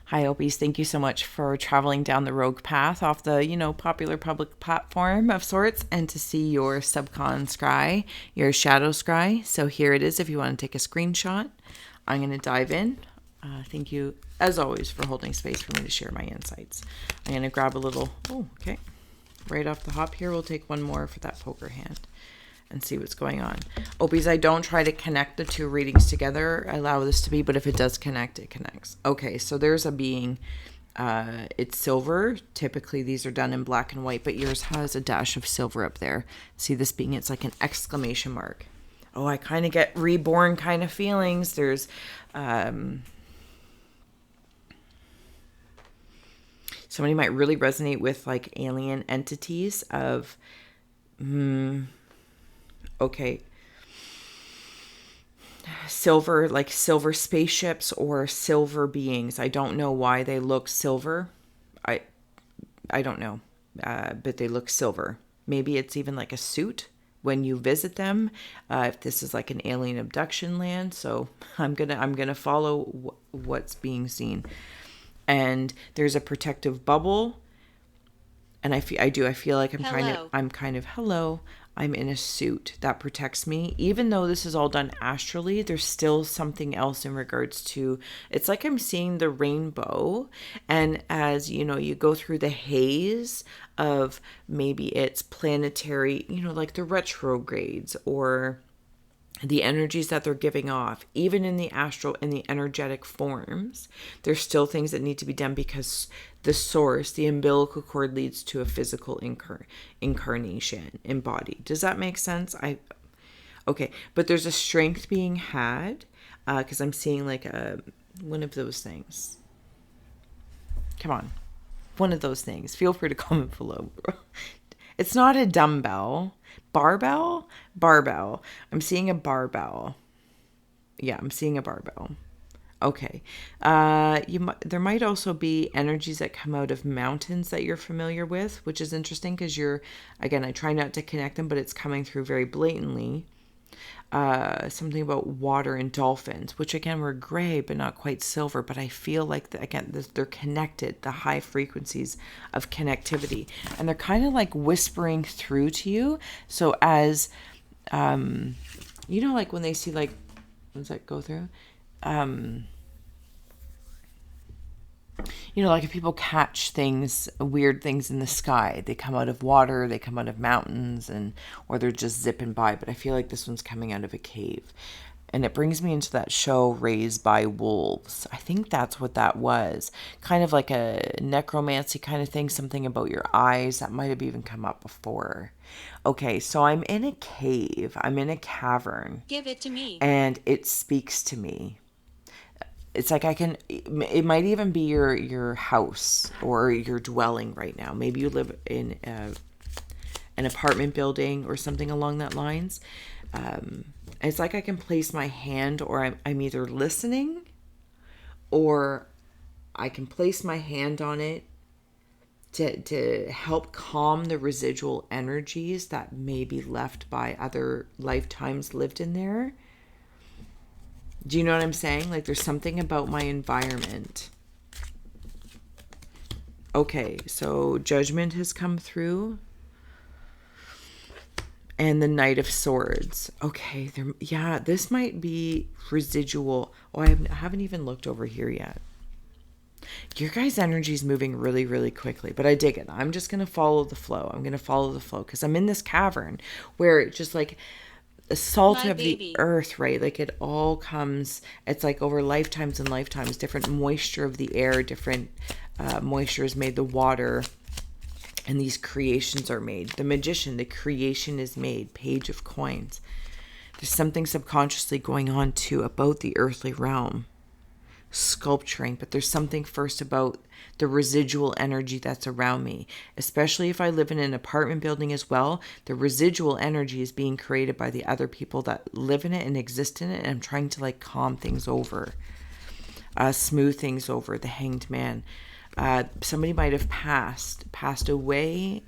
Hi, Opis. Thank you so much for traveling down the rogue path off the, popular public platform of sorts and to see your subcon scry, your shadow scry. So here it is if you want to take a screenshot. I'm going to dive in. Thank you, as always, for holding space for me to share my insights. I'm going to grab a little, okay. Right off the hop here, we'll take one more for that poker hand and see what's going on. Opis, I don't try to connect the two readings together. I allow this to be, but if it does connect, it connects. Okay, so there's a being. It's silver. Typically, these are done in black and white, but yours has a dash of silver up there. See this being, it's like an exclamation mark. Oh, I kind of get reborn kind of feelings. There's... somebody might really resonate with like alien entities of... okay, silver, like silver spaceships or silver beings. I don't know why they look silver. I don't know, but they look silver. Maybe it's even like a suit when you visit them. If this is like an alien abduction land, so I'm gonna follow what's being seen. And there's a protective bubble, and I feel like I'm kind of hello. I'm in a suit that protects me. Even though this is all done astrally, there's still something else in regards to, it's like I'm seeing the rainbow. And as, you go through the haze of maybe it's planetary, like the retrogrades or the energies that they're giving off, even in the astral and the energetic forms, there's still things that need to be done because the source, the umbilical cord, leads to a physical incarnation embodied. Does that make sense? Okay, but there's a strength being had because I'm seeing like one of those things. Come on, one of those things. Feel free to comment below. It's not a dumbbell. Barbell? I'm seeing a barbell. Yeah, I'm seeing a barbell. Okay. There might also be energies that come out of mountains that you're familiar with, which is interesting because I try not to connect them, but it's coming through very blatantly. Something about water and dolphins, which again were gray but not quite silver, but I feel like they're connected, the high frequencies of connectivity, and they're kind of like whispering through to you. So as like when they see like, does that go through? Like if people catch things, weird things in the sky, they come out of water, they come out of mountains, or they're just zipping by. But I feel like this one's coming out of a cave. And it brings me into that show, Raised by Wolves. I think that's what that was. Kind of like a necromancy kind of thing, something about your eyes. That might have even come up before. Okay, so I'm in a cave. I'm in a cavern. Give it to me. And it speaks to me. It's like it might even be your house or your dwelling right now. Maybe you live in an apartment building or something along that lines. It's like I can place my hand, or I'm either listening or I can place my hand on it to help calm the residual energies that may be left by other lifetimes lived in there. Do you know what I'm saying? Like there's something about my environment. Okay, so Judgment has come through. And the Knight of Swords. Okay, this might be residual. Oh, I haven't even looked over here yet. Your guys' energy is moving really, really quickly, but I dig it. I'm just going to follow the flow. I'm going to follow the flow because I'm in this cavern where it just like... the salt of the earth, right? Like it all comes, it's like over lifetimes and lifetimes, different moisture of the air, different moisture is made, the water, and these creations are made. The Magician, the creation is made. Page of Coins. There's something subconsciously going on too about the earthly realm. Sculpturing, but there's something first about the residual energy that's around me, especially if I live in an apartment building as well. The residual energy is being created by the other people that live in it and exist in it, and I'm trying to like calm things over, smooth things over. The Hanged Man. Somebody might have passed away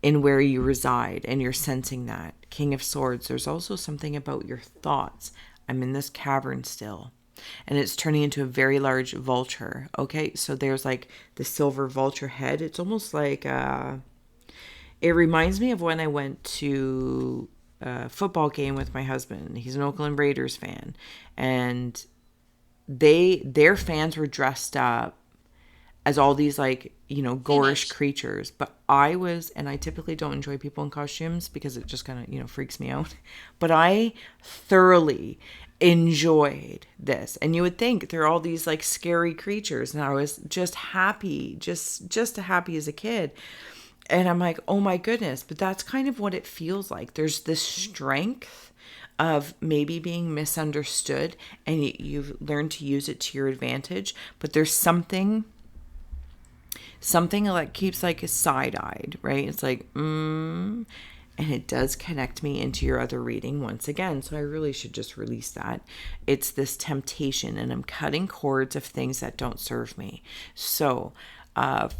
in where you reside, and you're sensing that. King of Swords. There's also something about your thoughts. I'm in this cavern still. and it's turning into a very large vulture. Okay, so there's like the silver vulture head. It's almost like it reminds me of when I went to a football game with my husband. He's an Oakland Raiders fan, and their fans were dressed up as all these like, you know, gorish creatures. But I typically don't enjoy people in costumes because it just kind of, you know, freaks me out. But I thoroughly enjoyed this. And you would think they're all these like scary creatures. And I was just happy, just happy as a kid. And I'm like, oh my goodness. But that's kind of what it feels like. There's this strength of maybe being misunderstood, and you've learned to use it to your advantage. But there's something like keeps like side-eyed, right? It's like, and it does connect me into your other reading once again. So I really should just release that. It's this temptation, and I'm cutting cords of things that don't serve me. So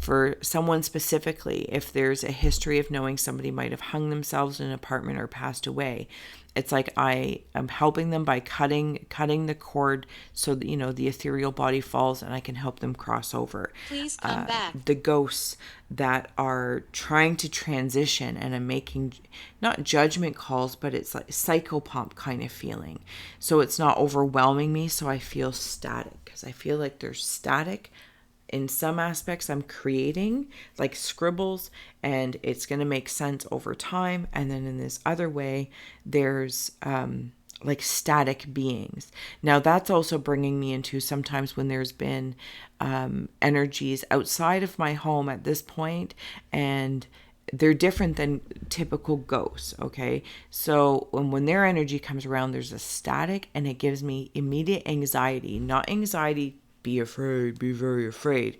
for someone specifically, if there's a history of knowing somebody might have hung themselves in an apartment or passed away, it's like I am helping them by cutting the cord so that, you know, the ethereal body falls and I can help them cross over. Please come back. The ghosts that are trying to transition, and I'm making not judgment calls, but it's like psychopomp kind of feeling. So it's not overwhelming me, so I feel static, because I feel like there's static. In some aspects I'm creating like scribbles, and it's going to make sense over time. And then in this other way, there's like static beings. Now that's also bringing me into sometimes when there's been energies outside of my home at this point, and they're different than typical ghosts. Okay, so when their energy comes around, there's a static, and it gives me immediate anxiety. Not anxiety be afraid, be very afraid.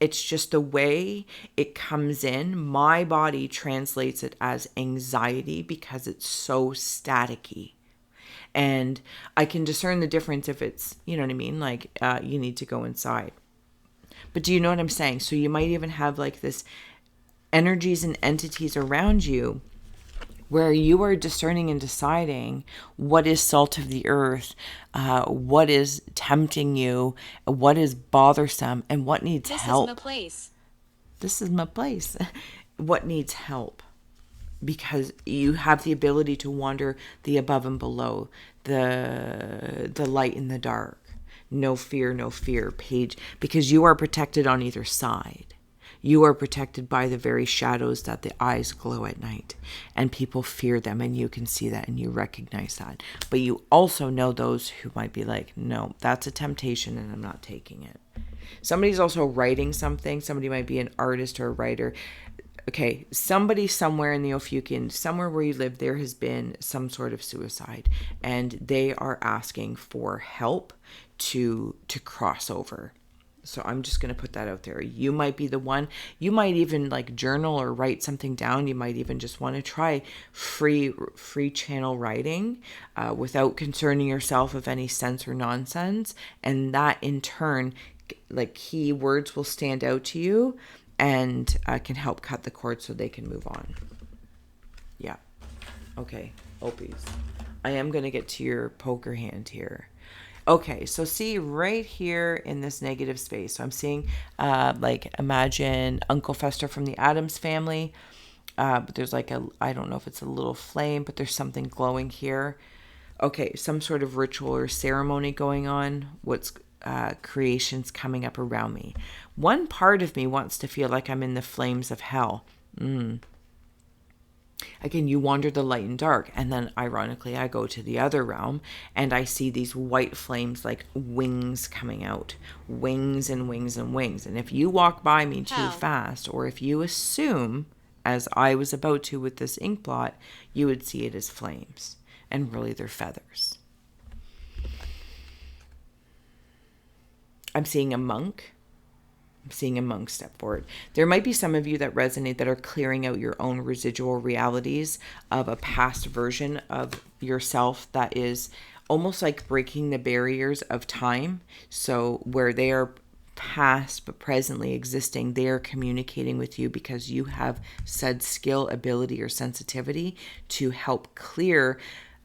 It's just the way it comes in. My body translates it as anxiety because it's so staticky. And I can discern the difference if it's, you know what I mean? Like you need to go inside. But do you know what I'm saying? So you might even have like this energies and entities around you where you are discerning and deciding what is salt of the earth, what is tempting you, what is bothersome, and what needs help. This is my place. This is my place. What needs help? Because you have the ability to wander the above and below, the light and the dark. No fear, page. Because you are protected on either side. You are protected by the very shadows that the eyes glow at night, and people fear them, and you can see that and you recognize that. But you also know those who might be like, no, that's a temptation and I'm not taking it. Somebody's also writing something. Somebody might be an artist or a writer. Okay, somebody somewhere in the Ophiuchus, somewhere where you live, there has been some sort of suicide, and they are asking for help to cross over. So I'm just going to put that out there. You might be the one. You might even like journal or write something down. You might even just want to try free channel writing without concerning yourself of any sense or nonsense. And that in turn, like key words will stand out to you and can help cut the cord so they can move on. Yeah. Okay. Opis. I am going to get to your poker hand here. Okay, so see right here in this negative space. So I'm seeing, like, imagine Uncle Fester from the Addams Family. But there's like I don't know if it's a little flame, but there's something glowing here. Okay, some sort of ritual or ceremony going on. What's creations coming up around me. One part of me wants to feel like I'm in the flames of hell. Again, you wander the light and dark, and then ironically I go to the other realm and I see these white flames like wings coming out. Wings and wings and wings. And if you walk by me too fast, or if you assume, as I was about to with this ink blot, you would see it as flames. And really they're feathers. I'm seeing a monk. Seeing a monk step forward. There might be some of you that resonate that are clearing out your own residual realities of a past version of yourself that is almost like breaking the barriers of time. So where they are past but presently existing, they are communicating with you because you have said skill, ability, or sensitivity to help clear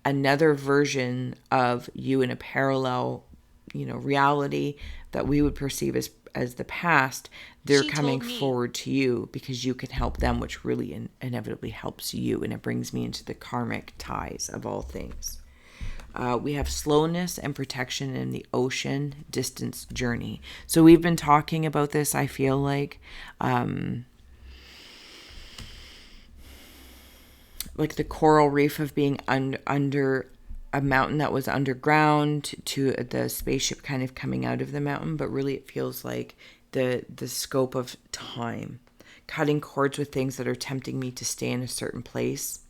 another version of you in a parallel reality that we would perceive as the past, they're coming forward to you because you can help them, which really inevitably helps you. And it brings me into the karmic ties of all things. We have slowness and protection in the ocean distance journey. So we've been talking about this, I feel like the coral reef of being under a mountain that was underground to the spaceship kind of coming out of the mountain. But really it feels like the scope of time, cutting cords with things that are tempting me to stay in a certain place.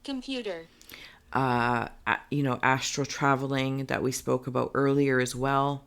Computer. Astral traveling that we spoke about earlier as well.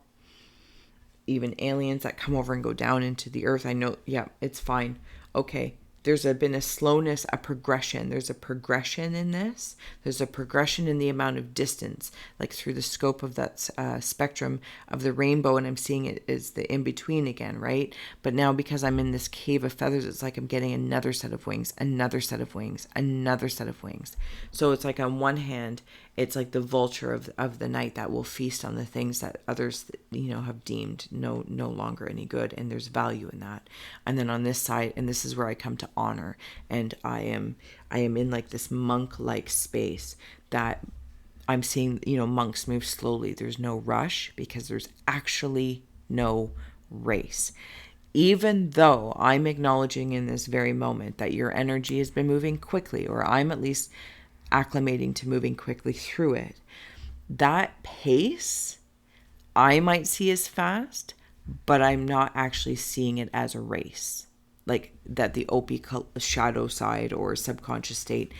Even aliens that come over and go down into the earth. I know, yeah, it's fine. Okay. There's been a slowness, a progression. There's a progression in this. There's a progression in the amount of distance, like through the scope of that spectrum of the rainbow. And I'm seeing it as the in-between again, right? But now because I'm in this cave of feathers, it's like I'm getting another set of wings, another set of wings, another set of wings. So it's like on one hand, it's like the vulture of the night that will feast on the things that others, have deemed no longer any good. And there's value in that. And then on this side, and this is where I come to honor. And I am in like this monk-like space that I'm seeing, monks move slowly. There's no rush because there's actually no race. Even though I'm acknowledging in this very moment that your energy has been moving quickly, or I'm at least acclimating to moving quickly through it, that pace I might see as fast, but I'm not actually seeing it as a race. Like that the Opie shadow side or subconscious state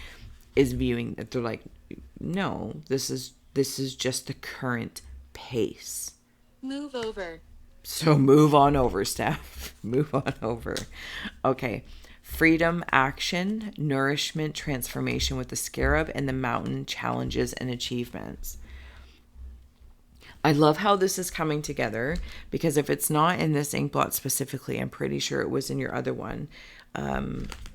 is viewing that. They're like, no, this is just the current pace. Move over. So move on over, Steph. Move on over. Okay. Freedom, action, nourishment, transformation with the scarab, and the mountain, challenges and achievements. I love how this is coming together, because if it's not in this ink blot specifically, I'm pretty sure it was in your other one.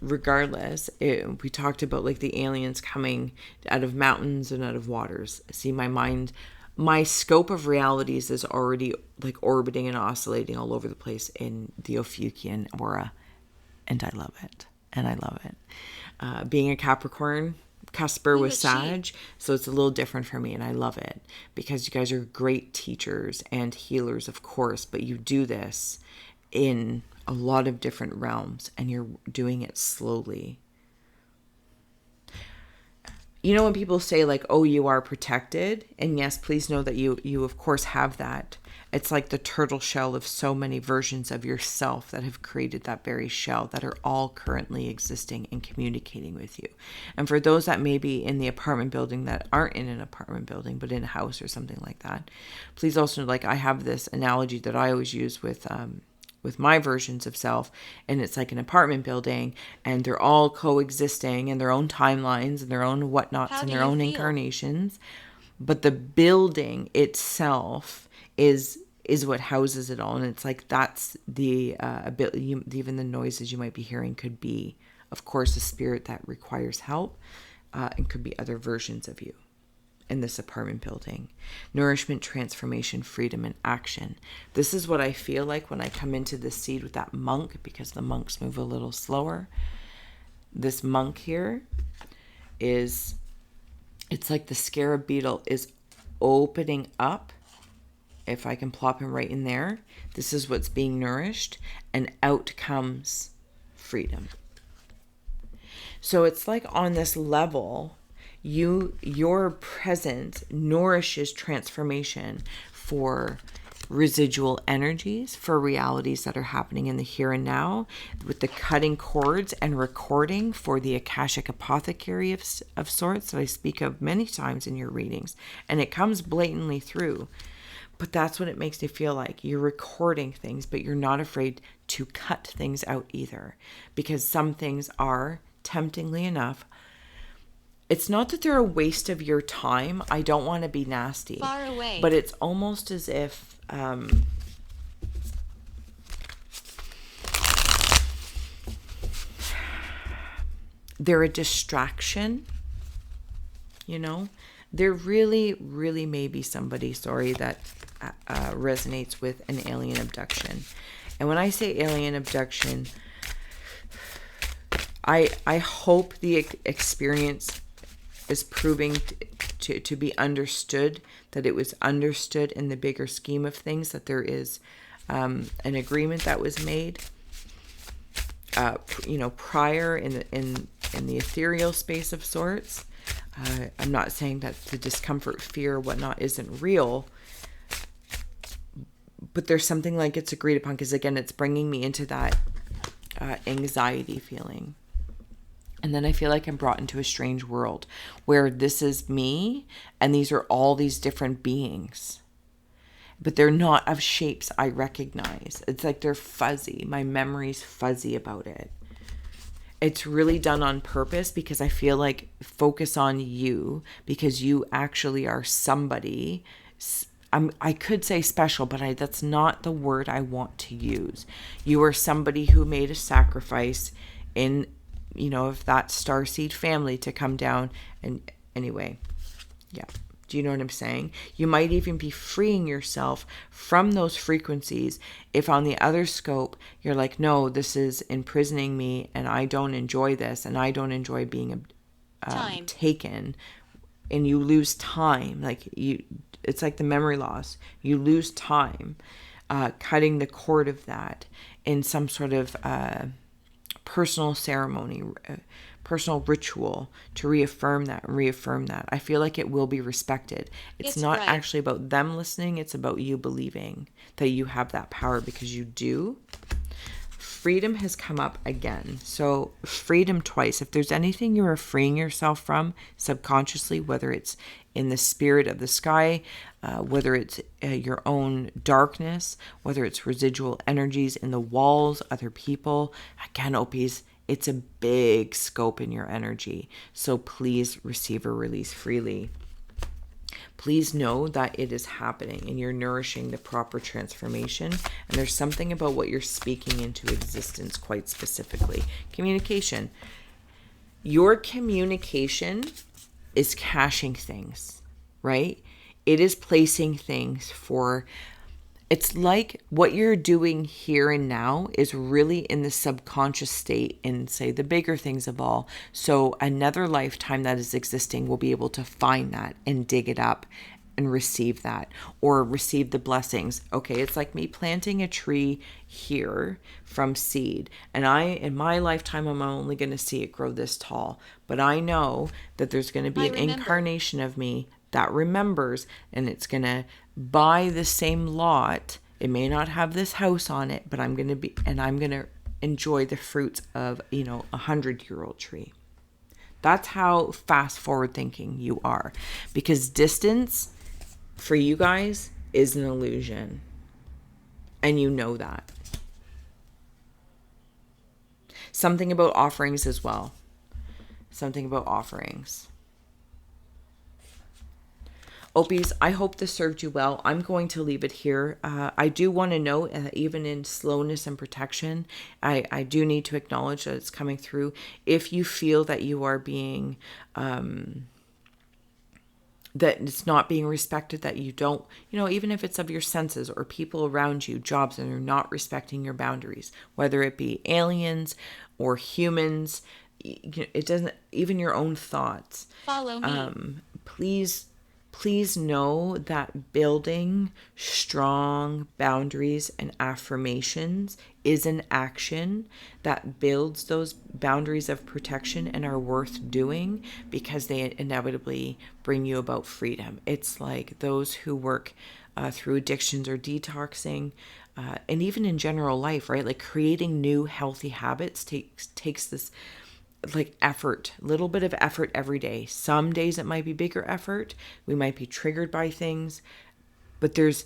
Regardless, we talked about like the aliens coming out of mountains and out of waters. See, my scope of realities is already like orbiting and oscillating all over the place in the Ophiuchian aura. And I love it. And I love it. Being a Capricorn, cusper with Sag, so it's a little different for me, and I love it because you guys are great teachers and healers, of course, but you do this in a lot of different realms, and you're doing it slowly. When people say like, oh, you are protected, and yes, please know that you of course have that. It's like the turtle shell of so many versions of yourself that have created that very shell that are all currently existing and communicating with you. And for those that may be in the apartment building that aren't in an apartment building, but in a house or something like that, please also know, like, I have this analogy that I always use with my versions of self, and it's like an apartment building, and they're all coexisting in their own timelines and their own whatnots and their own incarnations, but the building itself is what houses it all. And it's like that's the ability. Even the noises you might be hearing could be, of course, a spirit that requires help, and could be other versions of you in this apartment building. Nourishment, transformation, freedom, and action. This is what I feel like when I come into this seed with that monk, because the monks move a little slower. This monk here it's like the scarab beetle is opening up. If I can plop him right in there, this is what's being nourished, and out comes freedom. So it's like on this level, your presence nourishes transformation for residual energies, for realities that are happening in the here and now, with the cutting cords and recording for the Akashic apothecary of sorts that I speak of many times in your readings, and it comes blatantly through. But that's what it makes me feel like. You're recording things, but you're not afraid to cut things out either. Because some things are, temptingly enough, it's not that they're a waste of your time. I don't want to be nasty. Far away. But it's almost as if they're a distraction, There really, really may be somebody, sorry, that resonates with an alien abduction. And when I say alien abduction, I hope the experience is proving to be understood, that it was understood in the bigger scheme of things, that there is an agreement that was made, prior in the ethereal space of sorts. I'm not saying that the discomfort, fear, whatnot isn't real, but there's something like it's agreed upon, because again, it's bringing me into that anxiety feeling. And then I feel like I'm brought into a strange world where this is me and these are all these different beings. But they're not of shapes I recognize. It's like they're fuzzy. My memory's fuzzy about it. It's really done on purpose, because I feel like focus on you, because you actually are somebody. I could say special, but that's not the word I want to use. You are somebody who made a sacrifice in, of that starseed family to come down. And anyway, yeah. Do you know what I'm saying? You might even be freeing yourself from those frequencies if on the other scope you're like, no, this is imprisoning me and I don't enjoy this and I don't enjoy being taken, and you lose time. It's like the memory loss. You lose time cutting the cord of that in some sort of personal ceremony, personal ritual to reaffirm that and reaffirm that. I feel like it will be respected. It's not right. Actually about them listening. It's about you believing that you have that power, because you do. Freedom has come up again. So freedom twice. If there's anything you are freeing yourself from subconsciously, whether it's in the spirit of the sky, whether it's your own darkness, whether it's residual energies in the walls, other people, again, Opis, it's a big scope in your energy. So please receive or release freely. Please know that it is happening and you're nourishing the proper transformation. And there's something about what you're speaking into existence quite specifically. Communication. Your communication is caching things, right? It is placing things for... It's like what you're doing here and now is really in the subconscious state in, say, the bigger things of all. So another lifetime that is existing will be able to find that and dig it up and receive that, or receive the blessings. Okay, it's like me planting a tree here from seed. And in my lifetime, I'm only going to see it grow this tall. But I know that there's going to be an incarnation of me that remembers, and it's going to buy the same lot. It may not have this house on it, but I'm going to enjoy the fruits of, a 100-year-old tree. That's how fast forward thinking you are, because distance for you guys is an illusion. And you know that. Something about offerings as well. Something about offerings. Opis, I hope this served you well. I'm going to leave it here. I do want to note, even in slowness and protection, I do need to acknowledge that it's coming through. If you feel that you are being, that it's not being respected, that you don't, even if it's of your senses or people around you, jobs that are not respecting your boundaries, whether it be aliens or humans, it doesn't, even your own thoughts. Follow me. Please know that building strong boundaries and affirmations is an action that builds those boundaries of protection and are worth doing, because they inevitably bring you about freedom. It's like those who work through addictions or detoxing, and even in general life, right? Like creating new healthy habits takes this like effort, little bit of effort every day. Some days it might be bigger effort. We might be triggered by things, but there's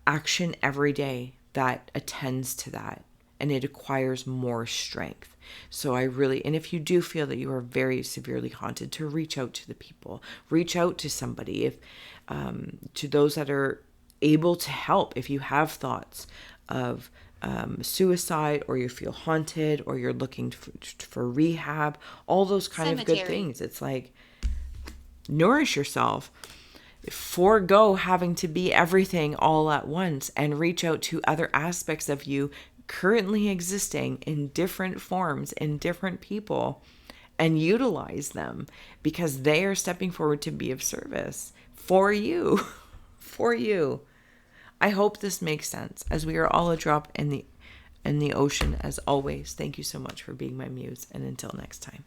action every day that attends to that, and it acquires more strength. So and if you do feel that you are very severely haunted, to reach out to the people, reach out to somebody, if to those that are able to help. If you have thoughts of suicide, or you feel haunted, or you're looking for rehab, all those kind of good things. It's like Nourish yourself. Forego having to be everything all at once and reach out to other aspects of you currently existing in different forms, in different people, and utilize them because they are stepping forward to be of service for you. For you. I hope this makes sense, as we are all a drop in the ocean as always. Thank you so much for being my muse, and until next time.